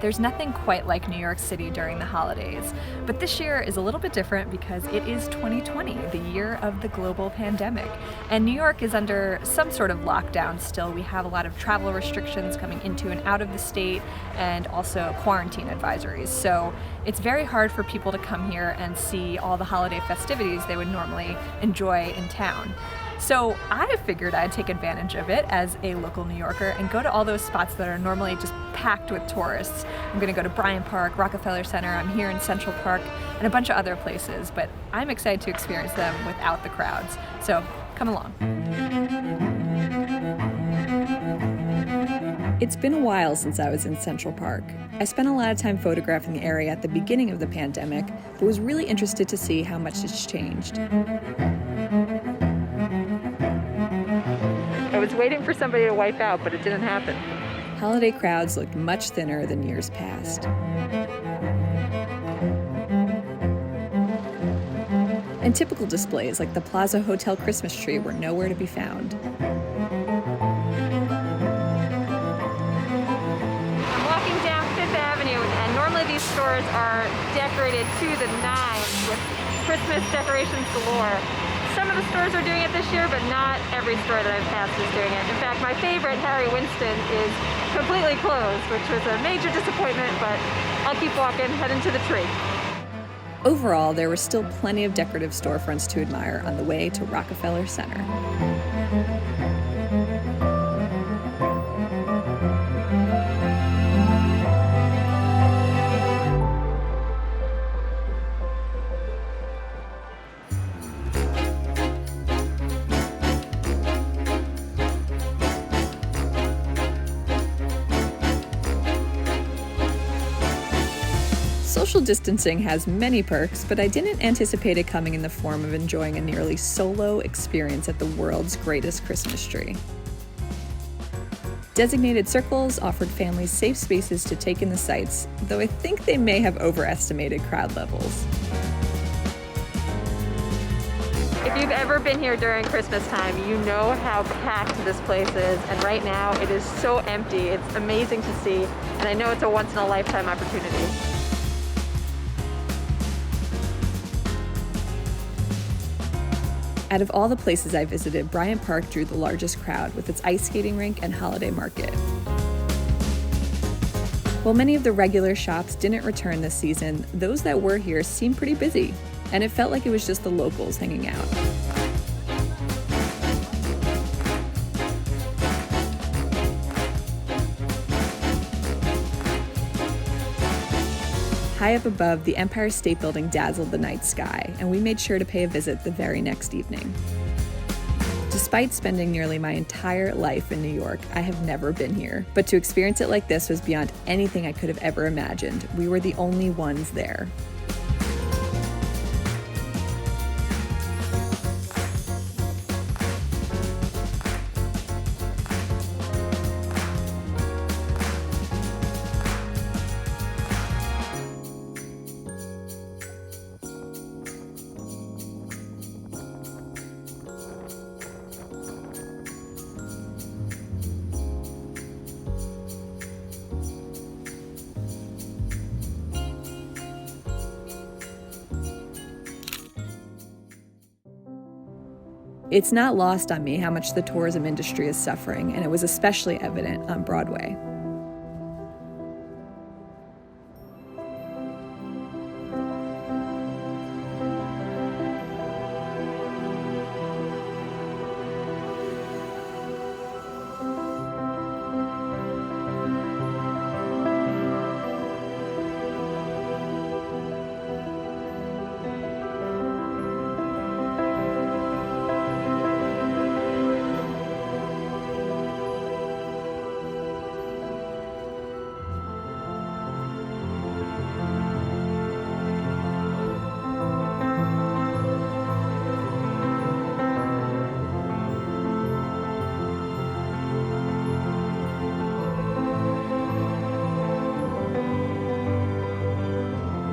There's nothing quite like New York City during the holidays, but this year is a little bit different because it is 2020, the year of the global pandemic, and New York is under some sort of lockdown still. We have a lot of travel restrictions coming into and out of the state and also quarantine advisories, so it's very hard for people to come here and see all the holiday festivities they would normally enjoy in town. So I figured I'd take advantage of it as a local New Yorker and go to all those spots that are normally just packed with tourists. I'm going to go to Bryant Park, Rockefeller Center, I'm here in Central Park, and a bunch of other places, but I'm excited to experience them without the crowds. So come along. It's been a while since I was in Central Park. I spent a lot of time photographing the area at the beginning of the pandemic, but was really interested to see how much it's changed. I was waiting for somebody to wipe out, but it didn't happen. Holiday crowds looked much thinner than years past. And typical displays like the Plaza Hotel Christmas tree were nowhere to be found. I'm walking down Fifth Avenue, and normally these stores are decorated to the nines with Christmas decorations galore. Some of the stores are doing it this year, but not every store that I've passed is doing it. In fact, my favorite, Harry Winston, is completely closed, which was a major disappointment, but I'll keep walking, heading to the tree. Overall, there were still plenty of decorative storefronts to admire on the way to Rockefeller Center. Social distancing has many perks, but I didn't anticipate it coming in the form of enjoying a nearly solo experience at the world's greatest Christmas tree. Designated circles offered families safe spaces to take in the sights, though I think they may have overestimated crowd levels. If you've ever been here during Christmas time, you know how packed this place is, and right now it is so empty. It's amazing to see, and I know it's a once-in-a-lifetime opportunity. Out of all the places I visited, Bryant Park drew the largest crowd with its ice skating rink and holiday market. While many of the regular shops didn't return this season, those that were here seemed pretty busy, and it felt like it was just the locals hanging out. High up above, the Empire State Building dazzled the night sky, and we made sure to pay a visit the very next evening. Despite spending nearly my entire life in New York, I have never been here. But to experience it like this was beyond anything I could have ever imagined. We were the only ones there. It's not lost on me how much the tourism industry is suffering, and it was especially evident on Broadway.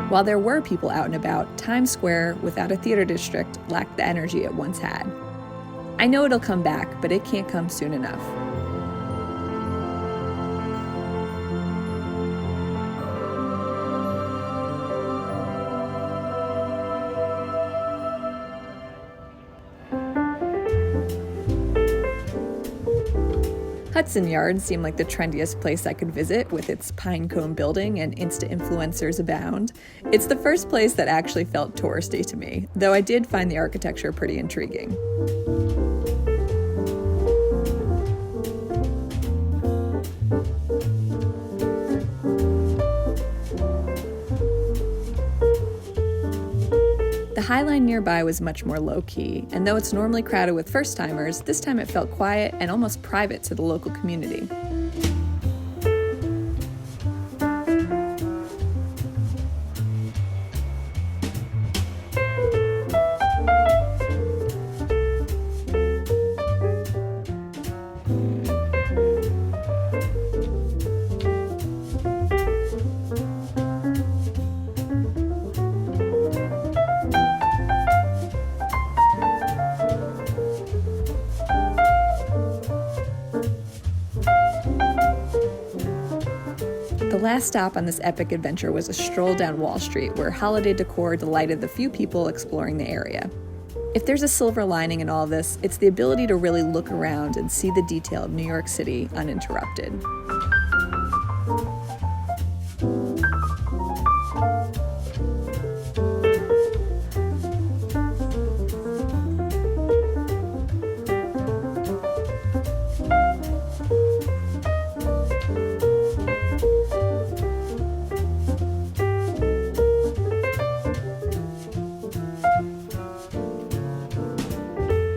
While there were people out and about, Times Square, without a theater district, lacked the energy it once had. I know it'll come back, but it can't come soon enough. Hudson Yards seemed like the trendiest place I could visit, with its pine cone building and Insta influencers abound. It's the first place that actually felt touristy to me, though I did find the architecture pretty intriguing. The Highline nearby was much more low-key, and though it's normally crowded with first-timers, this time it felt quiet and almost private to the local community. The last stop on this epic adventure was a stroll down Wall Street, where holiday decor delighted the few people exploring the area. If there's a silver lining in all this, it's the ability to really look around and see the detail of New York City uninterrupted.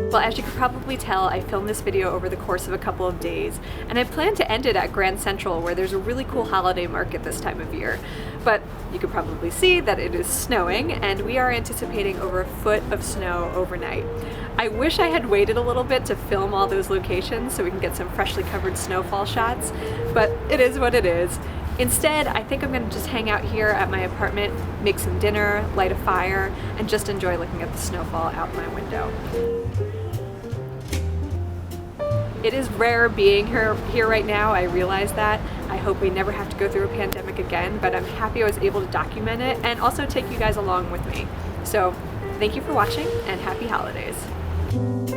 Well, as you can probably tell, I filmed this video over the course of a couple of days, and I plan to end it at Grand Central, where there's a really cool holiday market this time of year. But you can probably see that it is snowing, and we are anticipating over a foot of snow overnight. I wish I had waited a little bit to film all those locations so we can get some freshly covered snowfall shots, but it is what it is. Instead, I think I'm going to just hang out here at my apartment, make some dinner, light a fire, and just enjoy looking at the snowfall out my window. It is rare being here right now, I realize that. I hope we never have to go through a pandemic again, but I'm happy I was able to document it and also take you guys along with me. So, thank you for watching, and happy holidays.